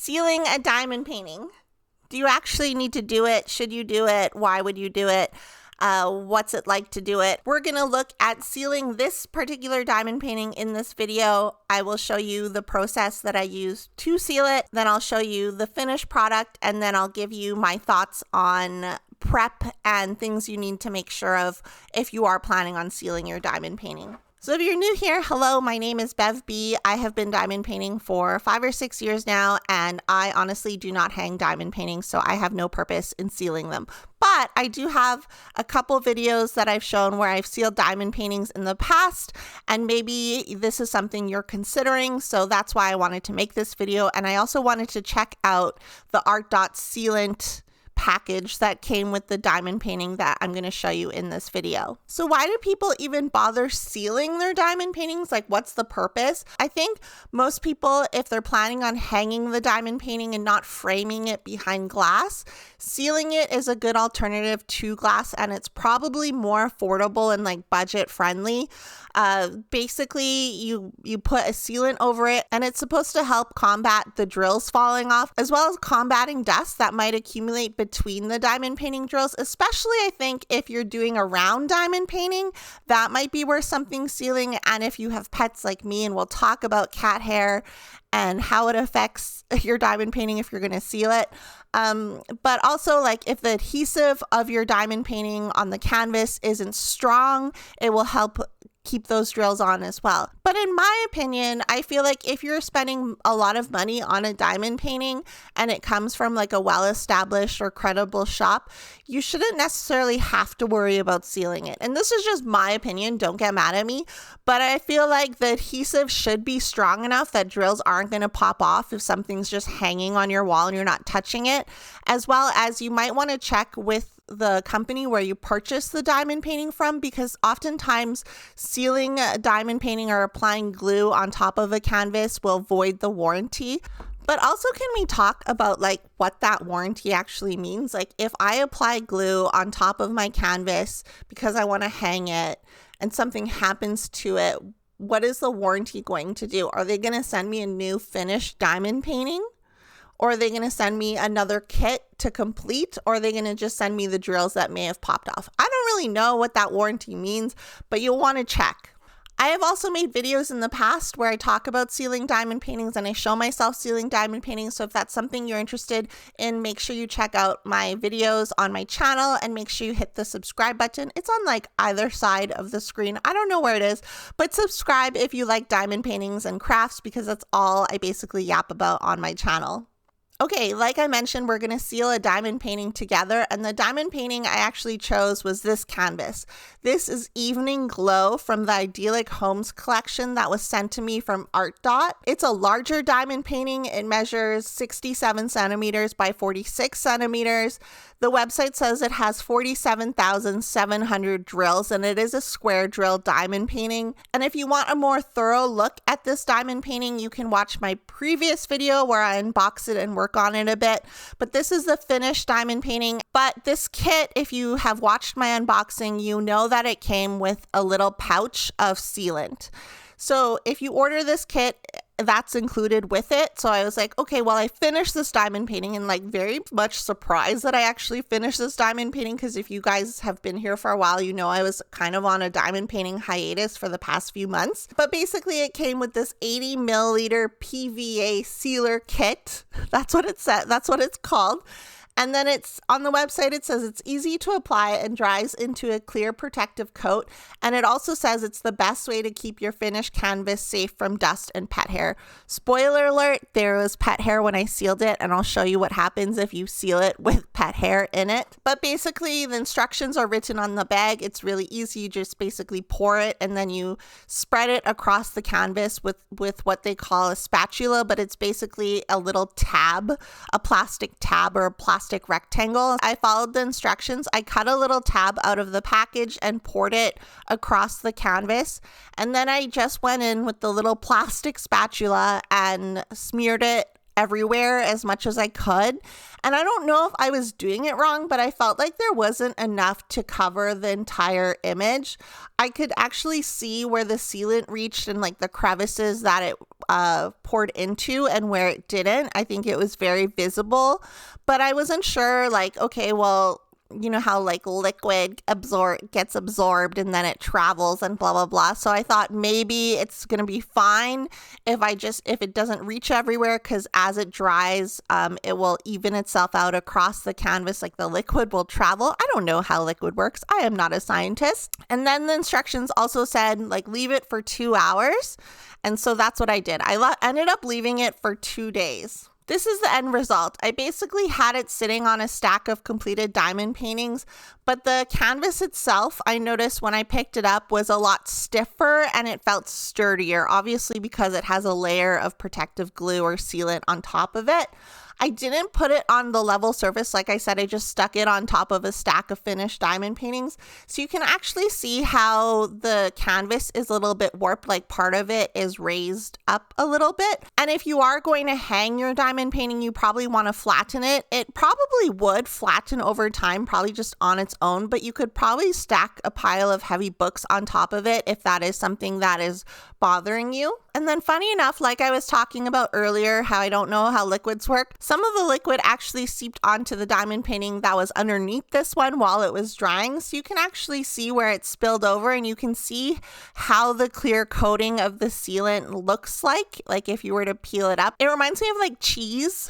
Sealing a diamond painting. Do you actually need to do it? Should you do it? Why would you do it? What's it like to do it? We're going to look at sealing this particular diamond painting in this video. I will show you the process that I use to seal it. Then I'll show you the finished product, and then I'll give you my thoughts on prep and things you need to make sure of if you are planning on sealing your diamond painting. So if you're new here, hello, my name is Bev B. I have been diamond painting for 5 or 6 years now, and I honestly do not hang diamond paintings, so I have no purpose in sealing them. But I do have a couple videos that I've shown where I've sealed diamond paintings in the past, and maybe this is something you're considering, so that's why I wanted to make this video. And I also wanted to check out the ArtDot sealant package that came with the diamond painting that I'm going to show you in this video. So why do people even bother sealing their diamond paintings? Like, what's the purpose? I think most people, if they're planning on hanging the diamond painting and not framing it behind glass, sealing it is a good alternative to glass, and it's probably more affordable and like budget friendly. Basically, you put a sealant over it, and it's supposed to help combat the drills falling off, as well as combating dust that might accumulate between the diamond painting drills. Especially, I think, if you're doing a round diamond painting, that might be worth something sealing. And if you have pets like me, and we'll talk about cat hair and how it affects your diamond painting if you're going to seal it. But also, like, if the adhesive of your diamond painting on the canvas isn't strong, it will help keep those drills on as well. But in my opinion, I feel like if you're spending a lot of money on a diamond painting and it comes from like a well-established or credible shop, you shouldn't necessarily have to worry about sealing it. And this is just my opinion, don't get mad at me, but I feel like the adhesive should be strong enough that drills aren't going to pop off if something's just hanging on your wall and you're not touching it. As well as, you might want to check with the company where you purchase the diamond painting from, because oftentimes sealing a diamond painting or applying glue on top of a canvas will void the warranty. But also, can we talk about like what that warranty actually means? Like, if I apply glue on top of my canvas because I want to hang it and something happens to it, what is the warranty going to do? Are they going to send me a new finished diamond painting? Or are they going to send me another kit to complete? Or are they going to just send me the drills that may have popped off? I don't really know what that warranty means, but you'll want to check. I have also made videos in the past where I talk about sealing diamond paintings, and I show myself sealing diamond paintings. So if that's something you're interested in, make sure you check out my videos on my channel, and make sure you hit the subscribe button. It's on like either side of the screen. I don't know where it is, but subscribe if you like diamond paintings and crafts, because that's all I basically yap about on my channel. Okay, like I mentioned, we're going to seal a diamond painting together, and the diamond painting I actually chose was this canvas. This is Evening Glow from the Idyllic Homes collection that was sent to me from ArtDot. It's a larger diamond painting. It measures 67 centimeters by 46 centimeters. The website says it has 47,700 drills, and it is a square drill diamond painting. And if you want a more thorough look at this diamond painting, you can watch my previous video where I unbox it and work on it a bit. But this is the finished diamond painting. But this kit, if you have watched my unboxing, you know that it came with a little pouch of sealant. So if you order this kit, that's included with it. So I was like, okay, well, I finished this diamond painting, and like very much surprised that I actually finished this diamond painting, because if you guys have been here for a while, you know I was kind of on a diamond painting hiatus for the past few months. But basically it came with this 80 milliliter PVA sealer kit. That's what it said. That's what it's called. And then it's on the website, it says it's easy to apply and dries into a clear protective coat. And it also says it's the best way to keep your finished canvas safe from dust and pet hair. Spoiler alert, there was pet hair when I sealed it, and I'll show you what happens if you seal it with pet hair in it. But basically, the instructions are written on the bag. It's really easy. You just basically pour it, and then you spread it across the canvas with what they call a spatula, but it's basically a little tab, a plastic tab or a plastic rectangle. I followed the instructions. I cut a little tab out of the package and poured it across the canvas. And then I just went in with the little plastic spatula and smeared it everywhere as much as I could. And I don't know if I was doing it wrong, but I felt like there wasn't enough to cover the entire image. I could actually see where the sealant reached and like the crevices that it poured into and where it didn't. I think it was very visible, but I wasn't sure, like, okay, well, you know how like liquid gets absorbed and then it travels and blah, blah, blah. So I thought maybe it's going to be fine if it doesn't reach everywhere, because as it dries, it will even itself out across the canvas. Like the liquid will travel. I don't know how liquid works. I am not a scientist. And then the instructions also said like leave it for 2 hours. And so that's what I did. I ended up leaving it for 2 days. This is the end result. I basically had it sitting on a stack of completed diamond paintings, but the canvas itself, I noticed when I picked it up, was a lot stiffer and it felt sturdier, obviously because it has a layer of protective glue or sealant on top of it. I didn't put it on the level surface. Like I said, I just stuck it on top of a stack of finished diamond paintings. So you can actually see how the canvas is a little bit warped, like part of it is raised up a little bit. And if you are going to hang your diamond painting, you probably want to flatten it. It probably would flatten over time, probably just on its own, but you could probably stack a pile of heavy books on top of it if that is something that is bothering you. And then funny enough, like I was talking about earlier, how I don't know how liquids work, some of the liquid actually seeped onto the diamond painting that was underneath this one while it was drying. So you can actually see where it spilled over, and you can see how the clear coating of the sealant looks like if you were to peel it up. It reminds me of like cheese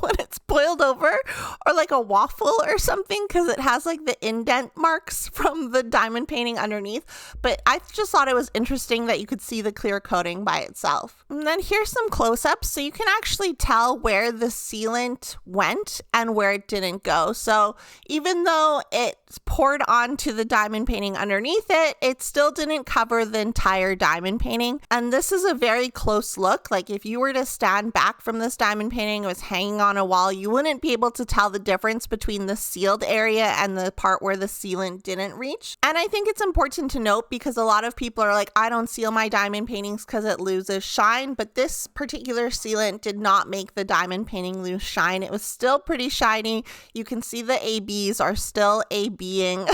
when it's boiled over, or like a waffle or something, because it has like the indent marks from the diamond painting underneath. But I just thought it was interesting that you could see the clear coating by itself. And then here's some close-ups so you can actually tell where the sealant went and where it didn't go. So even though it's poured onto the diamond painting underneath it, it still didn't cover the entire diamond painting. And this is a very close look. Like if you were to stand back from this diamond painting, it was hanging on a wall, you wouldn't be able to tell the difference between the sealed area and the part where the sealant didn't reach. And I think it's important to note, because a lot of people are like, I don't seal my diamond paintings because it loses shine, but this particular sealant did not make the diamond painting lose shine. It was still pretty shiny. You can see the ABs are still ABing.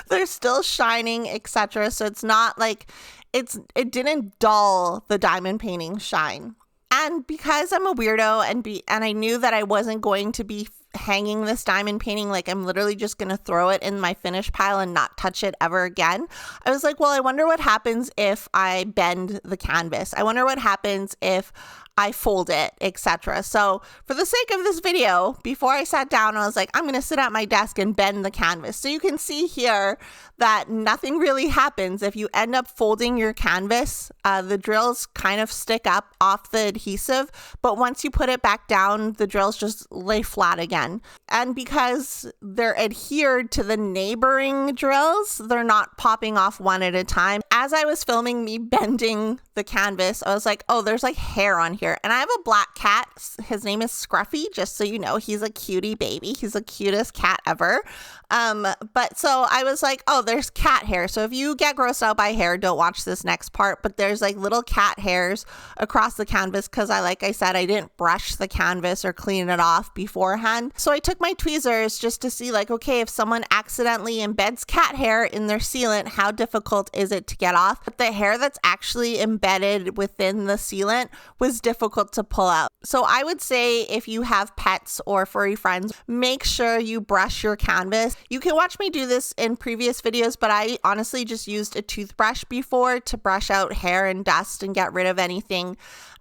They're still shining, etc. So it's not like it didn't dull the diamond painting shine. And because I'm a weirdo and I knew that I wasn't going to be hanging this diamond painting, like I'm literally just going to throw it in my finish pile and not touch it ever again, I was like, well, I wonder what happens if I bend the canvas. I wonder what happens if I fold it, etc. So for the sake of this video, before I sat down, I was like, I'm going to sit at my desk and bend the canvas. So you can see here that nothing really happens. If you end up folding your canvas, the drills kind of stick up off the adhesive, but once you put it back down, the drills just lay flat again. And because they're adhered to the neighboring drills, they're not popping off one at a time. As I was filming me bending the canvas, I was like, oh, there's like hair on here. And I have a black cat. His name is Scruffy, just so you know. He's a cutie baby. He's the cutest cat ever. But so I was like, oh, there's cat hair. So if you get grossed out by hair, don't watch this next part. But there's like little cat hairs across the canvas because like I said, I didn't brush the canvas or clean it off beforehand. So I took my tweezers just to see like, okay, if someone accidentally embeds cat hair in their sealant, how difficult is it to get off? But the hair that's actually embedded within the sealant was difficult to pull out. So I would say if you have pets or furry friends, make sure you brush your canvas. You can watch me do this in previous videos, but I honestly just used a toothbrush before to brush out hair and dust and get rid of anything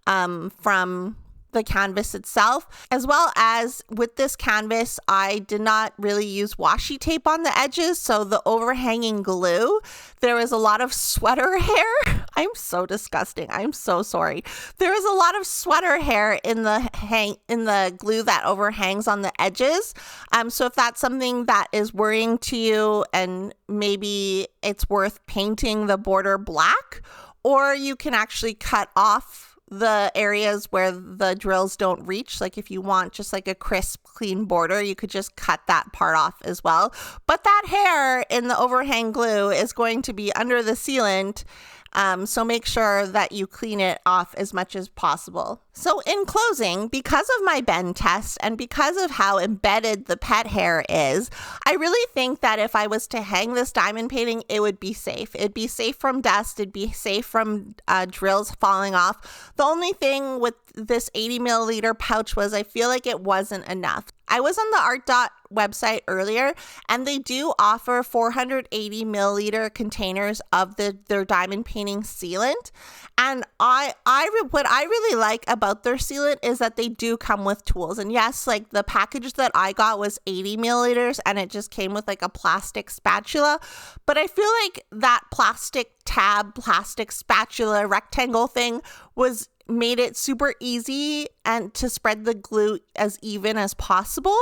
from the canvas itself. As well as with this canvas, I did not really use washi tape on the edges, so the overhanging glue, there was a lot of sweater hair. I'm so disgusting. I'm so sorry. There is a lot of sweater hair in the glue that overhangs on the edges. So if that's something that is worrying to you, and maybe it's worth painting the border black, or you can actually cut off the areas where the drills don't reach. Like if you want just like a crisp, clean border, you could just cut that part off as well. But that hair in the overhang glue is going to be under the sealant So make sure that you clean it off as much as possible. So in closing, because of my bend test and because of how embedded the pet hair is, I really think that if I was to hang this diamond painting, it would be safe. It'd be safe from dust. It'd be safe from drills falling off. The only thing with this 80 milliliter pouch was I feel like it wasn't enough. I was on the ArtDot website earlier, and they do offer 480 milliliter containers of their diamond painting sealant. And what I really like about their sealant is that they do come with tools. And yes, like the package that I got was 80 milliliters, and it just came with like a plastic spatula. But I feel like that plastic spatula rectangle thing made it super easy and to spread the glue as even as possible.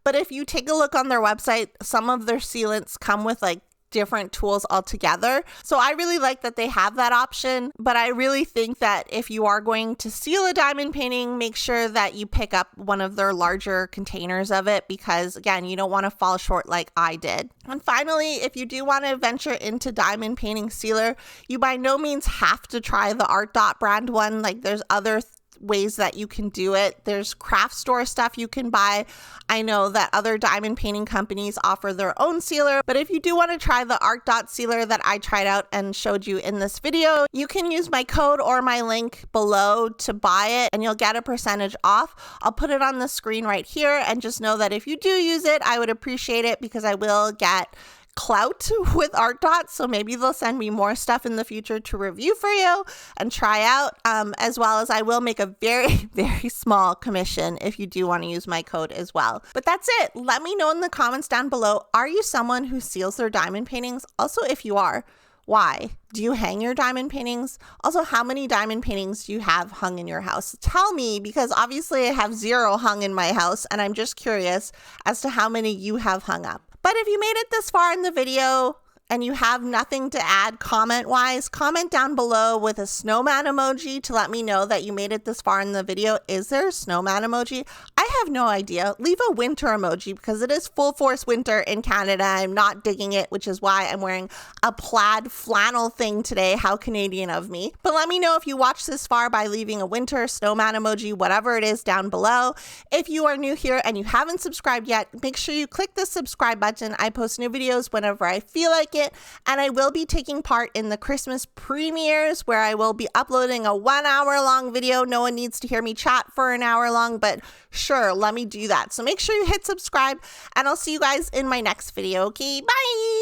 But if you take a look on their website, some of their sealants come with like different tools altogether. So I really like that they have that option, but I really think that if you are going to seal a diamond painting, make sure that you pick up one of their larger containers of it, because again, you don't want to fall short like I did. And finally, if you do want to venture into diamond painting sealer, you by no means have to try the ArtDot brand one. Like there's other ways that you can do it. There's craft store stuff you can buy. I know that other diamond painting companies offer their own sealer, but if you do want to try the ArtDot sealer that I tried out and showed you in this video, you can use my code or my link below to buy it and you'll get a percentage off. I'll put it on the screen right here, and just know that if you do use it, I would appreciate it because I will get clout with ArtDot, so maybe they'll send me more stuff in the future to review for you and try out, as well as I will make a very, very small commission if you do want to use my code as well. But that's it. Let me know in the comments down below, are you someone who seals their diamond paintings? Also, if you are, why? Do you hang your diamond paintings? Also, how many diamond paintings do you have hung in your house? Tell me, because obviously I have 0 hung in my house, and I'm just curious as to how many you have hung up. But if you made it this far in the video and you have nothing to add comment-wise, comment down below with a snowman emoji to let me know that you made it this far in the video. Is there a snowman emoji? I have no idea. Leave a winter emoji because it is full force winter in Canada. I'm not digging it, which is why I'm wearing a plaid flannel thing today. How Canadian of me. But let me know if you watched this far by leaving a winter snowman emoji, whatever it is, down below. If you are new here and you haven't subscribed yet, make sure you click the subscribe button. I post new videos whenever I feel like it. And I will be taking part in the Christmas premieres where I will be uploading a 1 hour long video. No one needs to hear me chat for an hour long, but sure, let me do that. So make sure you hit subscribe, and I'll see you guys in my next video. Okay, bye.